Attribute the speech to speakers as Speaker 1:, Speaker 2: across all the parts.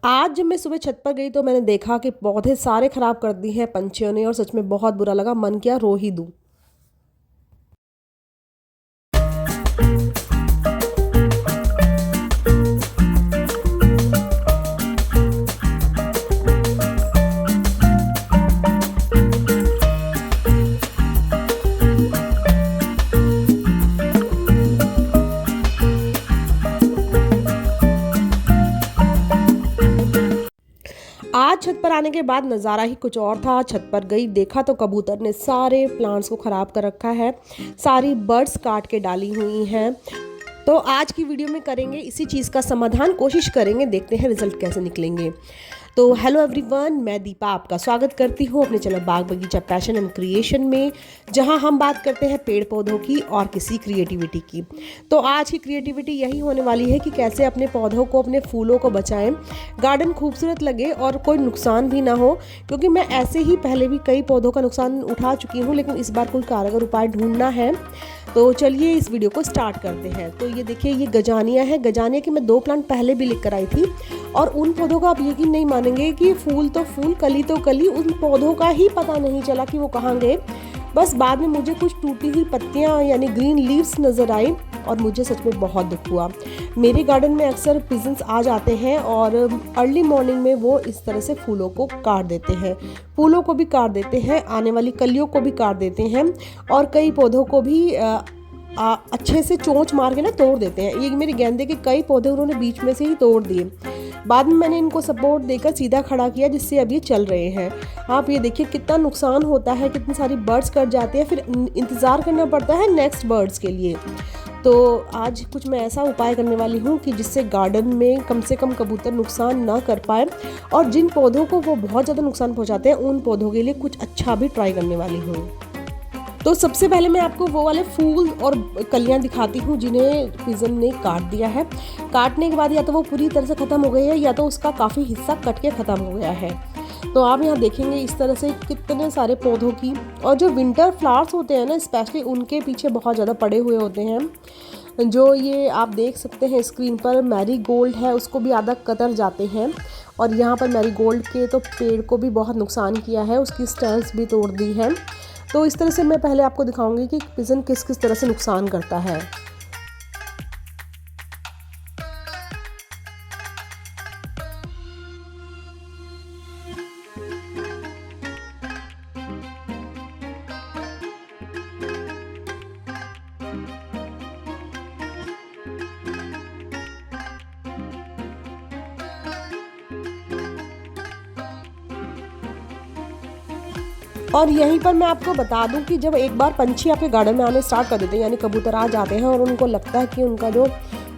Speaker 1: आज जब मैं सुबह छत पर गई तो मैंने देखा कि पौधे सारे खराब कर दिए हैं पंछियों ने, और सच में बहुत बुरा लगा। मन किया रो ही दूं। आज छत पर आने के बाद नज़ारा ही कुछ और था। छत पर गई, देखा तो कबूतर ने सारे प्लांट्स को ख़राब कर रखा है। सारी बर्ड्स काट के डाली हुई हैं। तो आज की वीडियो में करेंगे इसी चीज़ का समाधान, कोशिश करेंगे, देखते हैं रिजल्ट कैसे निकलेंगे। तो हेलो एवरीवन, मैं दीपा आपका स्वागत करती हूँ अपने चैनल बाग बगीचा पैशन एंड क्रिएशन में, जहाँ हम बात करते हैं पेड़ पौधों की और किसी क्रिएटिविटी की। तो आज की क्रिएटिविटी यही होने वाली है कि कैसे अपने पौधों को, अपने फूलों को बचाएं, गार्डन खूबसूरत लगे और कोई नुकसान भी ना हो। क्योंकि मैं ऐसे ही पहले भी कई पौधों का नुकसान उठा चुकी हूँ, लेकिन इस बार कोई कारगर उपाय ढूंढना है। तो चलिए इस वीडियो को स्टार्ट करते हैं। तो ये देखिए, ये गजानिया है। गजानिया की मैं 2 प्लांट पहले भी लेकर आई थी, और उन पौधों का आप यकीन नहीं मानेंगे कि फूल तो फूल, कली तो कली, उन पौधों का ही पता नहीं चला कि वो कहाँ गए। बस बाद में मुझे कुछ टूटी हुई पत्तियाँ यानी ग्रीन लीव्स नज़र आई, और मुझे सच में बहुत दुख हुआ। मेरे गार्डन में अक्सर पिजन्स आ जाते हैं और अर्ली मॉर्निंग में वो इस तरह से फूलों को काट देते हैं, फूलों को भी काट देते हैं, आने वाली कलियों को भी काट देते हैं, और कई पौधों को भी अच्छे से चोंच मार के ना तोड़ देते हैं। ये मेरे गेंदे के कई पौधे उन्होंने बीच में से ही तोड़ दिए। बाद में मैंने इनको सपोर्ट देकर सीधा खड़ा किया, जिससे अब ये चल रहे हैं। आप ये देखिए कितना नुकसान होता है, कितनी सारी बर्ड्स कट जाते हैं, फिर इंतज़ार करना पड़ता है नेक्स्ट बर्ड्स के लिए। तो आज कुछ मैं ऐसा उपाय करने वाली हूँ कि जिससे गार्डन में कम से कम कबूतर नुकसान ना कर पाए, और जिन पौधों को वो बहुत ज़्यादा नुकसान पहुँचाते हैं उन पौधों के लिए कुछ अच्छा भी ट्राई करने वाली हूँ। तो सबसे पहले मैं आपको वो वाले फूल और कलियां दिखाती हूँ जिन्हें पिजन ने काट दिया है। काटने के बाद या तो वो पूरी तरह से ख़त्म हो गई है, या तो उसका काफ़ी हिस्सा कट के ख़त्म हो गया है। तो आप यहाँ देखेंगे इस तरह से कितने सारे पौधों की, और जो विंटर फ्लावर्स होते हैं ना स्पेशली, उनके पीछे बहुत ज़्यादा पड़े हुए होते हैं। जो ये आप देख सकते हैं स्क्रीन पर, मैरी गोल्ड है, उसको भी आधा कतर जाते हैं। और यहाँ पर मैरी गोल्ड के तो पेड़ को भी बहुत नुकसान किया है, उसकी स्टेम्स भी तोड़ दी है। तो इस तरह से मैं पहले आपको दिखाऊंगी कि पिजन किस किस तरह से नुकसान करता है। और यहीं पर मैं आपको बता दूं कि जब एक बार पंछी आपके गार्डन में आने स्टार्ट कर देते हैं, यानी कबूतर आ जाते हैं, और उनको लगता है कि उनका जो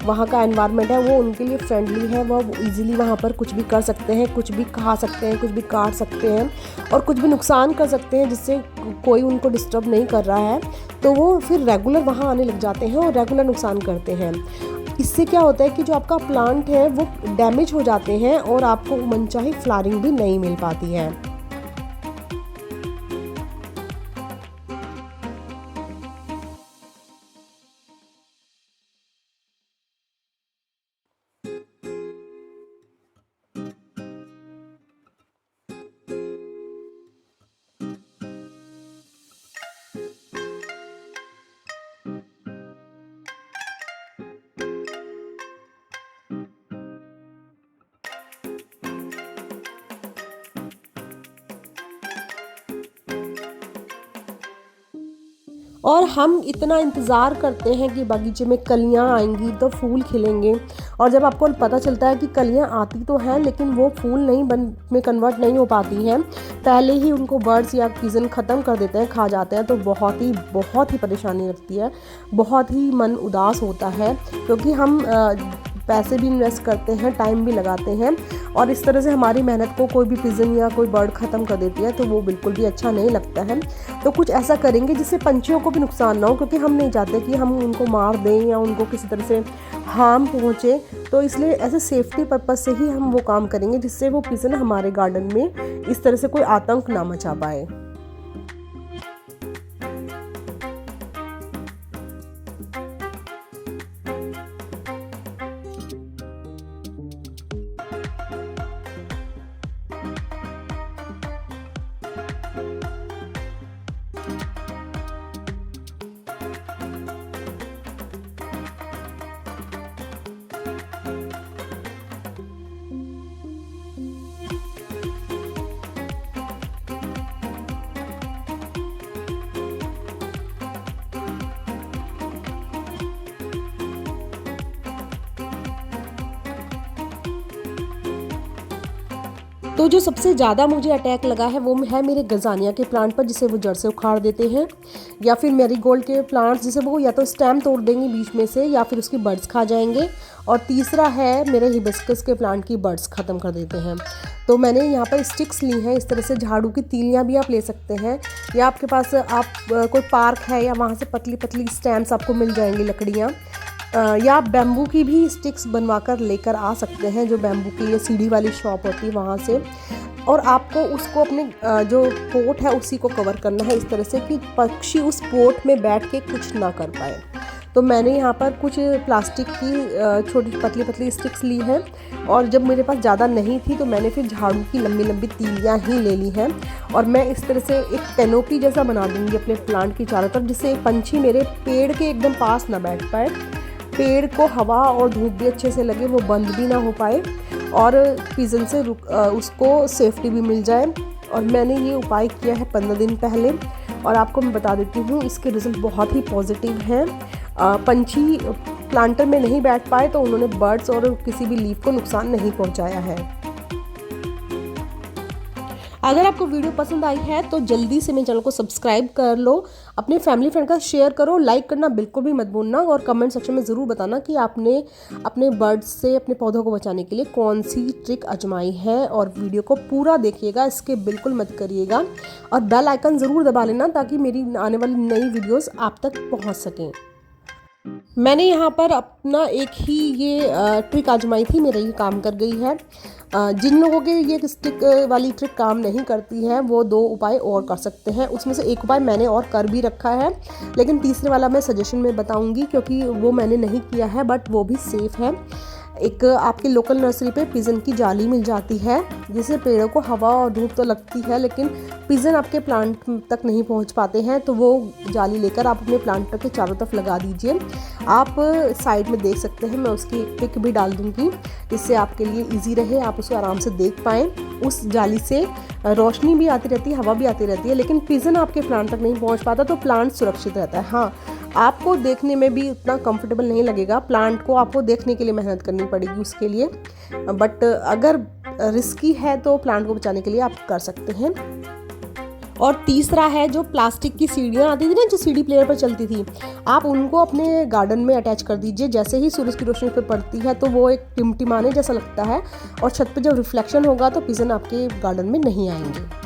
Speaker 1: वहाँ का एनवायरनमेंट है वो उनके लिए फ्रेंडली है, वो इजीली वहाँ पर कुछ भी कर सकते हैं, कुछ भी खा सकते हैं, कुछ भी काट सकते हैं, और कुछ भी नुकसान कर सकते हैं जिससे कोई उनको डिस्टर्ब नहीं कर रहा है, तो वो फिर रेगुलर वहाँ आने लग जाते हैं और रेगुलर नुकसान करते हैं। इससे क्या होता है कि जो आपका प्लांट है वो डैमेज हो जाते हैं, और आपको मनचाही फ्लावरिंग भी नहीं मिल पाती है। और हम इतना इंतज़ार करते हैं कि बगीचे में कलियां आएंगी तो फूल खिलेंगे, और जब आपको पता चलता है कि कलियां आती तो हैं लेकिन वो फूल नहीं बन में कन्वर्ट नहीं हो पाती हैं, पहले ही उनको बर्ड्स या पिजन ख़त्म कर देते हैं, खा जाते हैं, तो बहुत ही परेशानी लगती है, बहुत ही मन उदास होता है। क्योंकि हम पैसे भी इन्वेस्ट करते हैं, टाइम भी लगाते हैं, और इस तरह से हमारी मेहनत को कोई भी पिजन या कोई बर्ड ख़त्म कर देती है, तो वो बिल्कुल भी अच्छा नहीं लगता है। तो कुछ ऐसा करेंगे जिससे पंछियों को भी नुकसान ना हो, क्योंकि हम नहीं चाहते कि हम उनको मार दें या उनको किसी तरह से हार्म पहुँचे। तो इसलिए ऐसे सेफ्टी पर्पज़ से ही हम वो काम करेंगे जिससे वो पिजन हमारे गार्डन में इस तरह से कोई आतंक ना मचा पाए। तो जो सबसे ज़्यादा मुझे अटैक लगा है वो है मेरे गजानिया के प्लांट पर, जिसे वो जड़ से उखाड़ देते हैं, या फिर मैरीगोल्ड के प्लांट्स जिसे वो या तो स्टेम तोड़ देंगे बीच में से या फिर उसकी बर्ड्स खा जाएंगे। और तीसरा है मेरे हिबिस्कस के प्लांट की बर्ड्स ख़त्म कर देते हैं। तो मैंने यहाँ पर स्टिक्स ली हैं, इस तरह से झाड़ू की तीलियाँ भी आप ले सकते हैं, या आपके पास कोई पार्क है या वहाँ से पतली पतली स्टेम्स आपको मिल जाएंगी लकड़ियाँ, या आप बैम्बू की भी स्टिक्स बनवा कर लेकर आ सकते हैं, जो बैम्बू की ये सीढ़ी वाली शॉप होती है वहाँ से। और आपको उसको अपने जो पोट है उसी को कवर करना है इस तरह से कि पक्षी उस पोट में बैठ के कुछ ना कर पाए। तो मैंने यहाँ पर कुछ प्लास्टिक की छोटी पतली पतली स्टिक्स ली हैं, और जब मेरे पास ज़्यादा नहीं थी तो मैंने फिर झाड़ू की लंबी लंबी तीलियाँ ही ले ली हैं। और मैं इस तरह से एक कैनोपी जैसा बना दूँगी अपने प्लांट की चारों तरफ, जिससे पंछी मेरे पेड़ के एकदम पास ना बैठ पाए, पेड़ को हवा और धूप भी अच्छे से लगे, वो बंद भी ना हो पाए, और पिजन से उसको सेफ्टी भी मिल जाए। और मैंने ये उपाय किया है 15 दिन पहले, और आपको मैं बता देती हूँ इसके रिज़ल्ट बहुत ही पॉजिटिव हैं। पंछी प्लांटर में नहीं बैठ पाए तो उन्होंने बर्ड्स और किसी भी लीफ को नुकसान नहीं पहुँचाया है। अगर आपको वीडियो पसंद आई है तो जल्दी से मेरे चैनल को सब्सक्राइब कर लो, अपने फैमिली फ्रेंड का शेयर करो, लाइक करना बिल्कुल भी मत भूलना, और कमेंट सेक्शन में ज़रूर बताना कि आपने अपने बर्ड्स से अपने पौधों को बचाने के लिए कौन सी ट्रिक आजमाई है। और वीडियो को पूरा देखिएगा, इसके बिल्कुल मत करिएगा, और बेल आइकन ज़रूर दबा लेना ताकि मेरी आने वाली नई वीडियोज़ आप तक पहुँच सकें। मैंने यहाँ पर अपना एक ही ये ट्रिक आजमाई थी, मेरा ये काम कर गई है। जिन लोगों के ये स्टिक वाली ट्रिक काम नहीं करती है वो 2 उपाय और कर सकते हैं, उसमें से एक उपाय मैंने और कर भी रखा है, लेकिन तीसरे वाला मैं सजेशन में बताऊंगी क्योंकि वो मैंने नहीं किया है, बट वो भी सेफ़ है। एक आपके लोकल नर्सरी पे पिजन की जाली मिल जाती है, जिससे पेड़ों को हवा और धूप तो लगती है, लेकिन पिजन आपके प्लांट तक नहीं पहुंच पाते हैं, तो वो जाली लेकर आप अपने प्लांट के चारों तरफ लगा दीजिए। आप साइड में देख सकते हैं, मैं उसकी एक पिक भी डाल दूंगी, इससे आपके लिए इजी रहे, आप उसे आराम से देख पाएँ। उस जाली से रोशनी भी आती रहती है, हवा भी आती रहती है, लेकिन पिजन आपके प्लांट तक नहीं पहुँच पाता, तो प्लांट सुरक्षित रहता है। हाँ, आपको देखने में भी उतना कंफर्टेबल नहीं लगेगा, प्लांट को आपको देखने के लिए मेहनत करनी पड़ेगी उसके लिए, बट अगर रिस्की है तो प्लांट को बचाने के लिए आप कर सकते हैं। और तीसरा है जो प्लास्टिक की सीढ़ियाँ आती थी ना, जो सीढ़ी प्लेयर पर चलती थी, आप उनको अपने गार्डन में अटैच कर दीजिए। जैसे ही सूरज की रोशनी पर पड़ती है तो वो एक टिमटिमाने जैसा लगता है, और छत पर जब रिफ्लेक्शन होगा तो पिजन आपके गार्डन में नहीं आएंगे।